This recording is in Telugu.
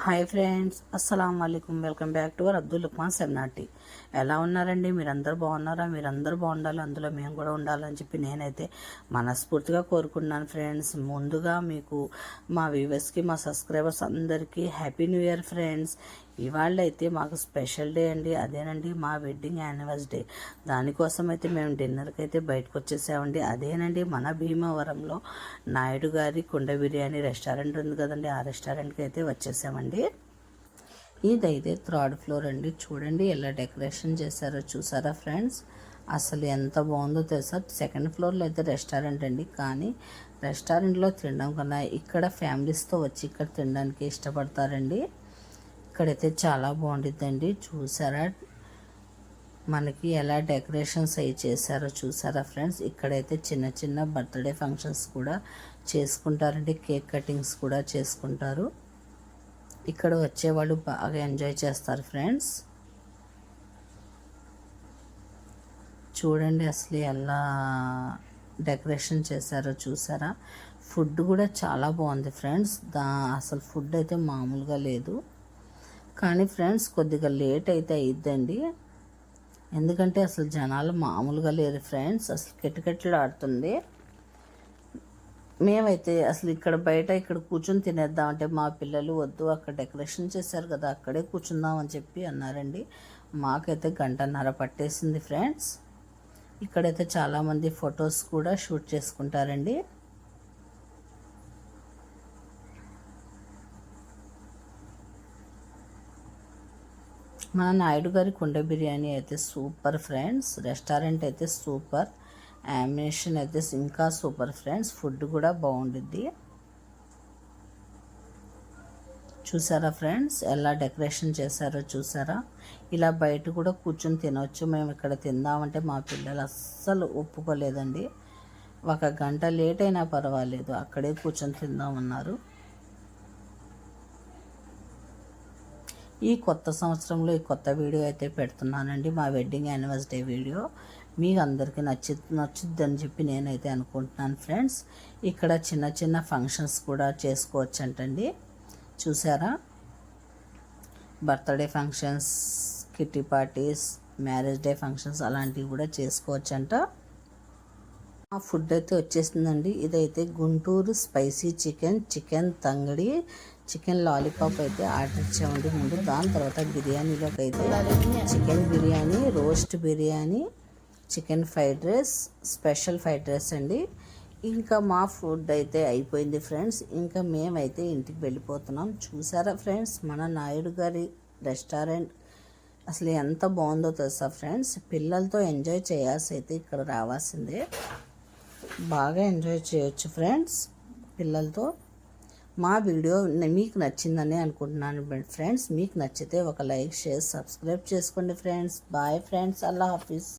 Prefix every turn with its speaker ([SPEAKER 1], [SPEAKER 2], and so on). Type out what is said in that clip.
[SPEAKER 1] హాయ్ ఫ్రెండ్స్, అస్సలం వాలేకుమ్. Welcome back to our Abdul Luqman సెవెనాటి. ఎలా ఉన్నారండి? మీరందరూ బాగున్నారా? మీరందరూ బాగుండాలి, అందులో మేము కూడా ఉండాలని చెప్పి నేనైతే మనస్ఫూర్తిగా కోరుకున్నాను ఫ్రెండ్స్. ముందుగా మీకు, మా వ్యూవర్స్కి, మా సబ్స్క్రైబర్స్ అందరికీ హ్యాపీ న్యూ ఇయర్ ఫ్రెండ్స్. ఇవాళ అయితే మాకు స్పెషల్ డే అండి, అదేనండి మా వెడ్డింగ్ యానివర్సరీ డే. దానికోసం అయితే మేము డిన్నర్కి అయితే బయటకు వచ్చేసామండి. అదేనండి మన భీమవరంలో నాయుడు గారి కుండ బిర్యానీ రెస్టారెంట్ ఉంది కదండి, ఆ రెస్టారెంట్కి అయితే వచ్చేసామండి. ఇదైతే థర్డ్ ఫ్లోర్ అండి. చూడండి ఎలా డెకరేషన్ చేశారో, చూసారా ఫ్రెండ్స్? అసలు ఎంత బాగుందో తెలుసా. సెకండ్ ఫ్లోర్లో అయితే రెస్టారెంట్ అండి, కానీ రెస్టారెంట్లో తినడం కన్నా ఇక్కడ ఫ్యామిలీస్తో వచ్చి ఇక్కడ తినడానికి ఇష్టపడతారండి. ఇక్కడైతే చాలా బాగుంటుందండి. చూసారా మనకి ఎలా డెకరేషన్స్ అవి చేశారో, చూసారా ఫ్రెండ్స్? ఇక్కడైతే చిన్న చిన్న బర్త్డే ఫంక్షన్స్ కూడా చేసుకుంటారండి, కేక్ కటింగ్స్ కూడా చేసుకుంటారు. ఇక్కడ వచ్చేవాళ్ళు బాగా ఎంజాయ్ చేస్తారు ఫ్రెండ్స్. చూడండి అసలు ఎలా డెకరేషన్ చేశారో, చూసారా? ఫుడ్ కూడా చాలా బాగుంది ఫ్రెండ్స్. అసలు ఫుడ్ అయితే మామూలుగా లేదు. కానీ ఫ్రెండ్స్ కొద్దిగా లేట్ అయితే అయిద్దండి, ఎందుకంటే అసలు జనాలు మామూలుగా లేరు ఫ్రెండ్స్. అసలు కిటకిటలు ఆడుతుంది. మేమైతే అసలు ఇక్కడ బయట ఇక్కడ కూర్చొని తినేద్దామంటే మా పిల్లలు వద్దు, అక్కడ డెకరేషన్ చేశారు కదా అక్కడే కూర్చుందాం అని చెప్పి అన్నారండి. మాకైతే గంటన్నర పట్టేసింది ఫ్రెండ్స్. ఇక్కడైతే చాలామంది ఫొటోస్ కూడా షూట్ చేసుకుంటారండి. మన నాయుడు గారి కుండ బిర్యానీ అయితే సూపర్ ఫ్రెండ్స్. రెస్టారెంట్ అయితే సూపర్, యామినేషన్ అయితే ఇంకా సూపర్ ఫ్రెండ్స్. ఫుడ్ కూడా బాగుంటుంది. చూసారా ఫ్రెండ్స్ ఎలా డెకరేషన్ చేశారో, చూసారా? ఇలా బయట కూడా కూర్చొని తినవచ్చు. మేము ఇక్కడ తిందామంటే మా పిల్లలు అస్సలు ఒప్పుకోలేదండి. 1 గంట లేట్ అయినా పర్వాలేదు, అక్కడే కూర్చొని తిందామన్నారు. ఈ కొత్త సంవత్సరంలో ఈ కొత్త వీడియో అయితే పెడుతున్నానండి, మా వెడ్డింగ్ యానివర్సరీ వీడియో. మీకు అందరికీ నచ్చుద్దని చెప్పి నేనైతే అనుకుంటున్నాను ఫ్రెండ్స్. ఇక్కడ చిన్న చిన్న ఫంక్షన్స్ కూడా చేసుకోవచ్చు అంటండి. చూసారా? Birthday functions, kitty parties, marriage day functions అలాంటివి కూడా చేసుకోవచ్చంట. ఆ ఫుడ్ అయితే వచ్చేసిందండి. ఇదైతే గుంటూరు స్పైసీ చికెన్ తంగడి, చికెన్ లాలీపాప్ అయితే ఆర్డర్ ఇచ్చామండి ముందు. దాని తర్వాత బిర్యానీలోకి అయితే chicken biryani, roast biryani, chicken fried rice, special fried rice అండి. ఇంకా మా ఫుడ్ అయితే అయిపోయింది ఫ్రెండ్స్. ఇంకా మేమైతే ఇంటికి వెళ్ళిపోతున్నాం. చూసారా ఫ్రెండ్స్ మన నాయుడు గారి రెస్టారెంట్ అసలు ఎంత బాగుందో తెలుసా ఫ్రెండ్స్? పిల్లలతో ఎంజాయ్ చేయాల్సి అయితే ఇక్కడ రావాల్సిందే. బాగా ఎంజాయ్ చేయొచ్చు ఫ్రెండ్స్ పిల్లలతో. మా వీడియో మీకు నచ్చిందని అనుకుంటున్నాను ఫ్రెండ్స్. మీకు నచ్చితే ఒక లైక్, షేర్, సబ్స్క్రైబ్ చేసుకోండి ఫ్రెండ్స్. బాయ్ ఫ్రెండ్స్, అల్లా హాఫీజ్.